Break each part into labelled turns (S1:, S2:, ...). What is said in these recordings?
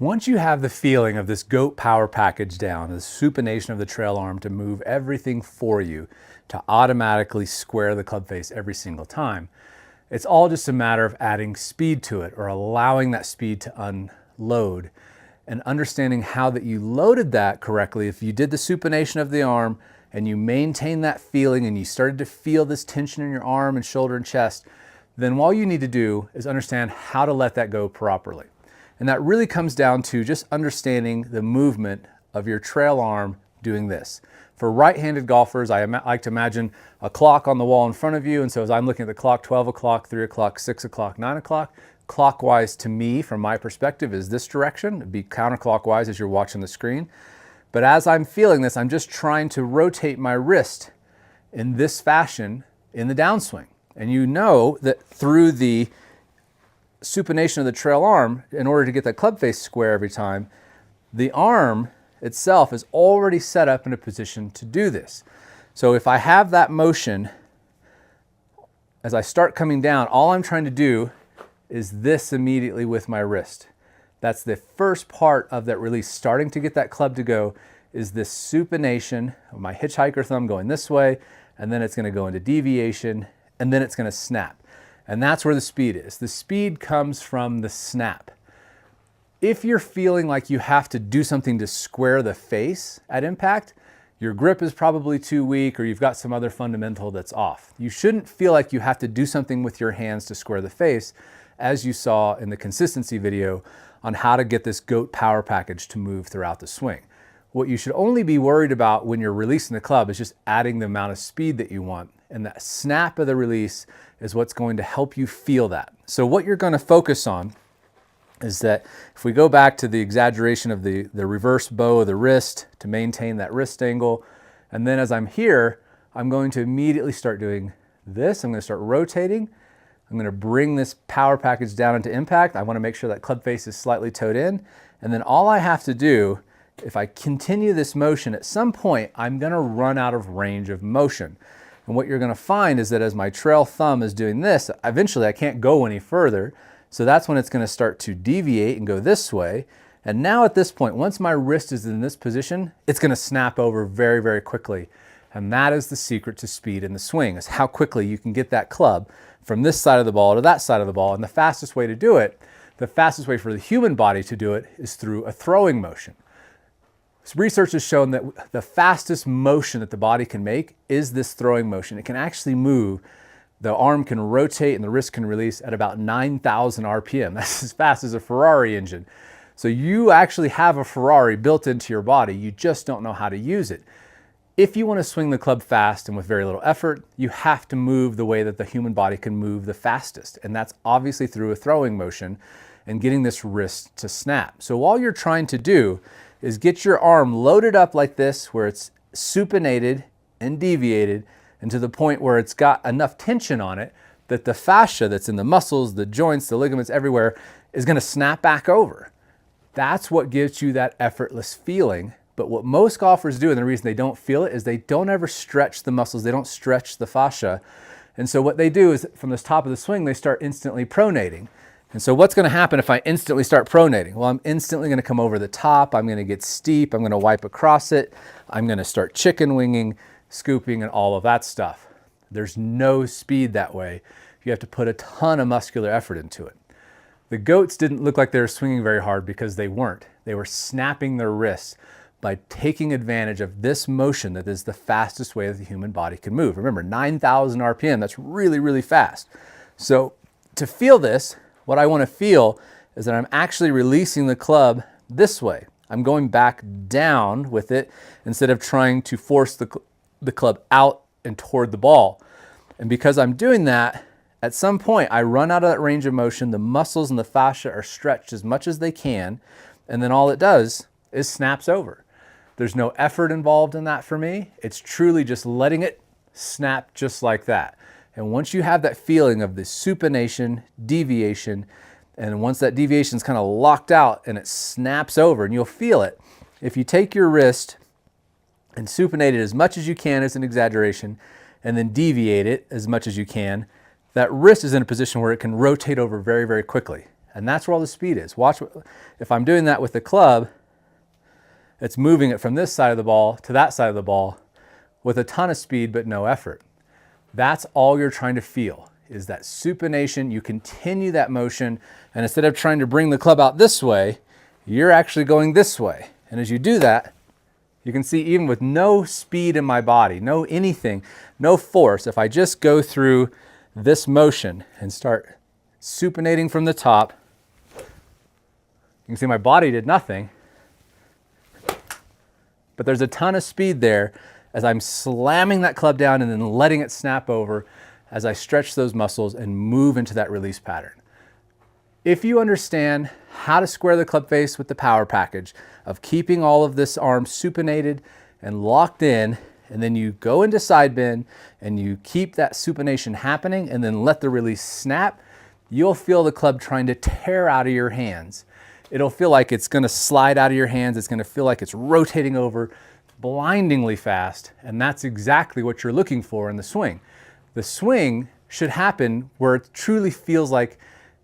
S1: Once you have the feeling of this goat power package down, the supination of the trail arm to move everything for you, to automatically square the club face every single time, it's all just a matter of adding speed to it or allowing that speed to unload and understanding how that you loaded that correctly. If you did the supination of the arm and you maintained that feeling and you started to feel this tension in your arm and shoulder and chest, then all you need to do is understand how to let that go properly. And that really comes down to just understanding the movement of your trail arm doing this. For right-handed golfers, I like to imagine a clock on the wall in front of you. And so as I'm looking at the clock, 12 o'clock, 3 o'clock, 6 o'clock, 9 o'clock, clockwise to me, from my perspective, is this direction. It'd be counterclockwise as you're watching the screen. But as I'm feeling this, I'm just trying to rotate my wrist in this fashion in the downswing. And you know that through the supination of the trail arm, in order to get that club face square every time, the arm itself is already set up in a position to do this. So if I have that motion, as I start coming down, all I'm trying to do is this immediately with my wrist. That's the first part of that release. Starting to get that club to go is this supination of my hitchhiker thumb going this way, and then it's going to go into deviation, and then it's going to snap. And that's where the speed is. The speed comes from the snap. If you're feeling like you have to do something to square the face at impact, your grip is probably too weak or you've got some other fundamental that's off. You shouldn't feel like you have to do something with your hands to square the face, as you saw in the consistency video on how to get this goat power package to move throughout the swing. What you should only be worried about when you're releasing the club is just adding the amount of speed that you want. And that snap of the release is what's going to help you feel that. So what you're going to focus on is that if we go back to the exaggeration of the reverse bow of the wrist to maintain that wrist angle, and then as I'm here, I'm going to immediately start doing this. I'm going to start rotating. I'm going to bring this power package down into impact. I want to make sure that club face is slightly toed in. And then all I have to do, if I continue this motion, at some point, I'm going to run out of range of motion. And what you're going to find is that as my trail thumb is doing this, eventually I can't go any further. So that's when it's going to start to deviate and go this way. And now at this point, once my wrist is in this position, it's going to snap over very, very quickly. And that is the secret to speed in the swing, is how quickly you can get that club from this side of the ball to that side of the ball. And the fastest way to do it, the fastest way for the human body to do it, is through a throwing motion. Research has shown that the fastest motion that the body can make is this throwing motion. It can actually move, the arm can rotate and the wrist can release at about 9,000 RPM. That's as fast as a Ferrari engine. So you actually have a Ferrari built into your body, you just don't know how to use it. If you want to swing the club fast and with very little effort, you have to move the way that the human body can move the fastest. And that's obviously through a throwing motion and getting this wrist to snap. So all you're trying to do is get your arm loaded up like this, where it's supinated and deviated, and to the point where it's got enough tension on it that the fascia that's in the muscles, the joints, the ligaments everywhere is going to snap back over. That's what gives you that effortless feeling. But what most golfers do, and the reason they don't feel it, is they don't ever stretch the muscles, they don't stretch the fascia. And so what they do is from the top of the swing, they start instantly pronating. And so what's going to happen if I instantly start pronating? Well, I'm instantly going to come over the top. I'm going to get steep. I'm going to wipe across it. I'm going to start chicken winging, scooping, and all of that stuff. There's no speed that way. You have to put a ton of muscular effort into it. The goats didn't look like they were swinging very hard because they weren't. They were snapping their wrists by taking advantage of this motion that is the fastest way that the human body can move. Remember, 9,000 RPM, that's really, really fast. So to feel this, what I want to feel is that I'm actually releasing the club this way. I'm going back down with it instead of trying to force the club out and toward the ball. And because I'm doing that, at some point I run out of that range of motion, the muscles and the fascia are stretched as much as they can, and then all it does is snaps over. There's no effort involved in that for me. It's truly just letting it snap just like that. And once you have that feeling of the supination, deviation, and once that deviation is kind of locked out and it snaps over, and you'll feel it, if you take your wrist and supinate it as much as you can as an exaggeration, and then deviate it as much as you can, that wrist is in a position where it can rotate over very, very quickly. And that's where all the speed is. Watch, if I'm doing that with the club, it's moving it from this side of the ball to that side of the ball with a ton of speed but no effort. That's all you're trying to feel, is that supination. You continue that motion, and instead of trying to bring the club out this way, you're actually going this way. And as you do that, you can see even with no speed in my body, no anything, no force, if I just go through this motion and start supinating from the top, you can see my body did nothing, but there's a ton of speed there as I'm slamming that club down and then letting it snap over as I stretch those muscles and move into that release pattern. If you understand how to square the club face with the power package of keeping all of this arm supinated and locked in, and then you go into side bend and you keep that supination happening and then let the release snap, you'll feel the club trying to tear out of your hands. It'll feel like it's gonna slide out of your hands. It's gonna feel like it's rotating over blindingly fast, and that's exactly what you're looking for in the swing. The swing should happen where it truly feels like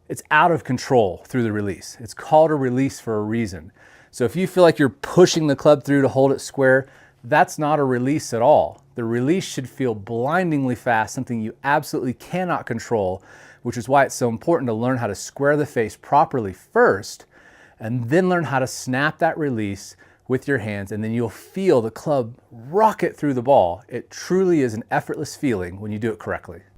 S1: it's out of control through the release. It's called a release for a reason. So if you feel like you're pushing the club through to hold it square, that's not a release at all. The release should feel blindingly fast, something you absolutely cannot control, which is why it's so important to learn how to square the face properly first, and then learn how to snap that release with your hands, and then you'll feel the club rocket through the ball. It truly is an effortless feeling when you do it correctly.